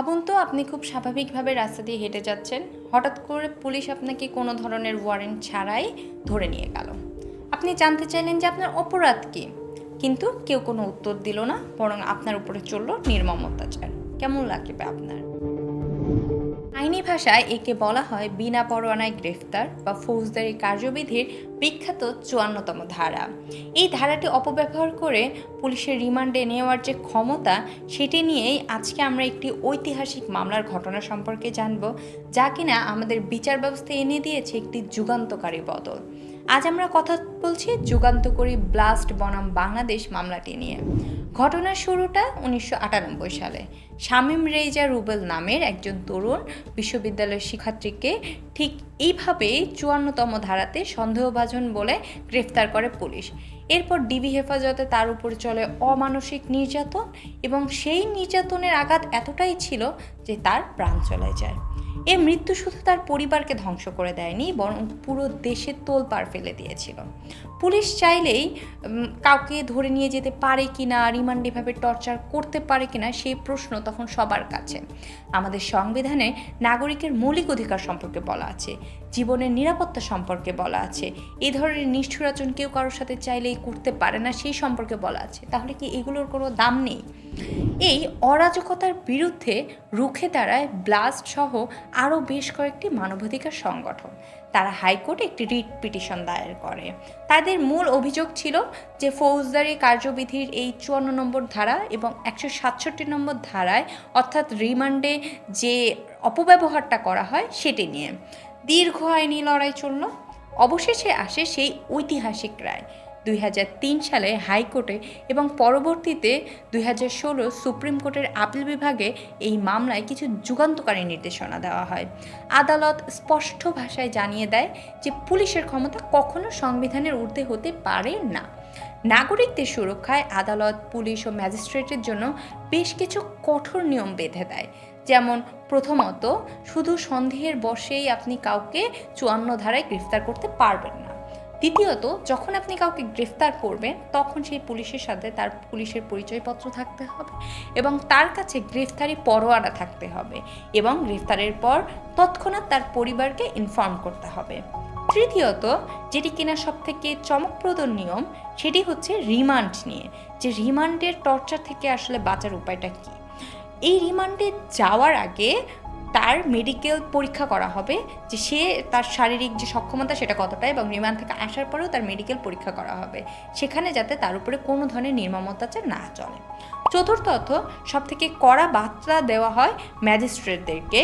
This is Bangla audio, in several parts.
ভাবুন তো আপনি খুব স্বাভাবিকভাবে রাস্তা দিয়ে হেঁটে যাচ্ছেন। হঠাৎ করে পুলিশ আপনাকে কোনো ধরনের ওয়ারেন্ট ছাড়াই ধরে নিয়ে গেল। আপনি জানতে চাইলেন যে আপনার অপরাধ কী? কিন্তু কেউ কোনো উত্তর দিল না, বরং আপনার উপরে চলল নির্মম অত্যাচার। কেমন লাগবে আপনার? আইনি ভাষায় একে বলা হয় বিনা পরোয়ানায় গ্রেফতার বা ফৌজদারি কার্যবিধির বিখ্যাত ৫৪তম ধারা। এই ধারাটি অপব্যবহার করে পুলিশের রিমান্ডে নেওয়ার যে ক্ষমতা, সেটি নিয়েই আজকে আমরা একটি ঐতিহাসিক মামলার ঘটনা সম্পর্কে জানব, যা কিনা আমাদের বিচার ব্যবস্থা এনে দিয়েছে একটি যুগান্তকারী বদল। আজ আমরা কথা বলছি যুগান্তকারী ব্লাস্ট বনাম বাংলাদেশ মামলাটি নিয়ে। ঘটনার শুরুটা ১৯৯৮ সালে। শামীম রেজা রুবেল নামের একজন তরুণ বিশ্ববিদ্যালয়ের শিক্ষার্থীকে ঠিক এইভাবেই ৫৪তম ধারাতে সন্দেহভাজন বলে গ্রেফতার করে পুলিশ। এরপর ডিবি হেফাজতে তার উপর চলে অমানসিক নির্যাতন, এবং সেই নির্যাতনের আঘাত এতটাই ছিল যে তার প্রাণ চলে যায়। এ মৃত্যু শুধু তার পরিবারকে ধ্বংস করে দেয়নি, বরং পুরো দেশে তোলপাড় ফেলে দিয়েছিল। পুলিশ চাইলেই কাউকে ধরে নিয়ে যেতে পারে কিনা, রিমান্ডে এভাবে টর্চার করতে পারে কিনা, সেই প্রশ্ন তখন সবার কাছে। আমাদের সংবিধানে নাগরিকের মৌলিক অধিকার সম্পর্কে বলা আছে, জীবনের নিরাপত্তা সম্পর্কে বলা আছে, এই ধরনের নিষ্ঠুর আচরণ কেউ কারোর সাথে চাইলেই করতে পারে না সেই সম্পর্কে বলা আছে। তাহলে কি এগুলোর কোনো দাম নেই? এই অরাজকতার বিরুদ্ধে রুখে দাঁড়ায় ব্লাস্ট সহ আরও বেশ কয়েকটি মানবাধিকার সংগঠন। তারা হাইকোর্টে একটি রিট পিটিশন দায়ের করে। তাদের মূল অভিযোগ ছিল যে ফৌজদারি কার্যবিধির এই ৫৪ নম্বর ধারা এবং ১৬৭ নম্বর ধারায়, অর্থাৎ রিমান্ডে যে অপব্যবহারটা করা হয় সেটি নিয়ে দীর্ঘ আইনি লড়াই চলল। অবশেষে আসে সেই ঐতিহাসিক রায় ২০০৩ সালে হাইকোর্টে, এবং পরবর্তীতে ২০১৬ সুপ্রিম কোর্টের আপিল বিভাগে এই মামলায় কিছু যুগান্তকারী নির্দেশনা দেওয়া হয়। আদালত স্পষ্ট ভাষায় জানিয়ে দেয় যে পুলিশের ক্ষমতা কখনো সংবিধানের ঊর্ধ্বে হতে পারে না। নাগরিকদের সুরক্ষায় আদালত, পুলিশ ও ম্যাজিস্ট্রেটের জন্য বেশ কিছু কঠোর নিয়ম বেঁধে দেয়। যেমন প্রথমত, শুধু সন্দেহের বশেই আপনি কাউকে ৫৪ ধারায় গ্রেফতার করতে পারবেন না। দ্বিতীয়ত, যখন আপনি কাউকে গ্রেফতার করবেন তখন সেই পুলিশের সাথে তার পুলিশের পরিচয়পত্র থাকতে হবে, এবং তার কাছে গ্রেফতারি পরোয়ানা থাকতে হবে, এবং গ্রেফতারের পর তৎক্ষণাৎ তার পরিবারকে ইনফর্ম করতে হবে। তৃতীয়ত, যেটি কিনা সবথেকে চমকপ্রদ নিয়ম, সেটি হচ্ছে রিমান্ড নিয়ে, যে রিমান্ডের টর্চার থেকে আসলে বাঁচার উপায়টা কী। এই রিমান্ডে যাওয়ার আগে তার মেডিকেল পরীক্ষা করা হবে, যে সে তার শারীরিক যে সক্ষমতা সেটা কতটা, এবং রিমান্ড থেকে আসার পরেও তার মেডিকেল পরীক্ষা করা হবে, সেখানে যাতে তার উপরে কোনো ধরনের নির্মম অত্যাচার না চলে। চতুর্থত, সবথেকে কড়া বার্তা দেওয়া হয় ম্যাজিস্ট্রেটদেরকে,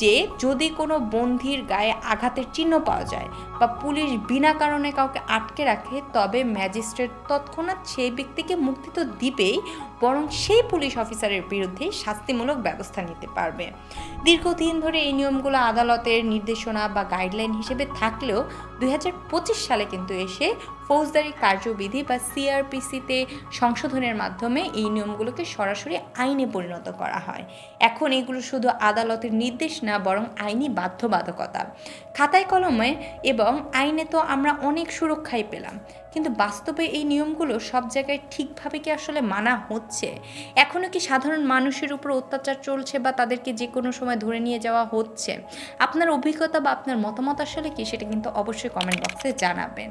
যে যদি কোনো বন্দির গায়ে আঘাতের চিহ্ন পাওয়া যায় বা পুলিশ বিনা কারণে কাউকে আটকে রাখে, তবে ম্যাজিস্ট্রেট তৎক্ষণাৎ সেই ব্যক্তিকে মুক্তি তো দিবেই, বরং সেই পুলিশ অফিসারের বিরুদ্ধে শাস্তিমূলক ব্যবস্থা নিতে পারবে। দীর্ঘদিন ধরে এই নিয়মগুলো আদালতের নির্দেশনা বা গাইডলাইন হিসেবে থাকলেও ২০২৫ সালে কিন্তু এসে ফৌজদারি কার্যবিধি বা সিআরপিসিতে সংশোধনের মাধ্যমে এই নিয়মগুলোকে সরাসরি আইনে পরিণত করা হয়। এখন এগুলো শুধু আদালতের নির্দেশ না, বরং আইনি বাধ্যবাধকতা। খাতায় কলমে এবং আইনে তো আমরা অনেক সুরক্ষাই পেলাম, কিন্তু বাস্তবে এই নিয়মগুলো সব জায়গায় ঠিকভাবে কি আসলে মানা হচ্ছে? এখনও কি সাধারণ মানুষের উপর অত্যাচার চলছে বা তাদেরকে যে কোনো সময় ধরে নিয়ে যাওয়া হচ্ছে? আপনার অভিজ্ঞতা বা আপনার মতামত আসলে কি, সেটা কিন্তু অবশ্যই কমেন্ট বক্সে জানাবেন।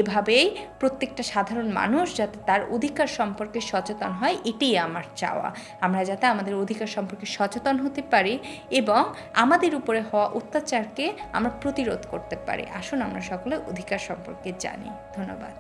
এভাবেই প্রত্যেকটা সাধারণ মানুষ যাতে তার অধিকার সম্পর্কে সচেতন হয়, এটাই আমার চাওয়া। আমরা যাতে আমাদের অধিকার সম্পর্কে সচেতন হতে পারি এবং আমাদের উপরে হওয়া অত্যাচারকে আমরা প্রতিরোধ করতে পারি। আসুন আমরা সকলে অধিকার সম্পর্কে জানি। ধন্যবাদ।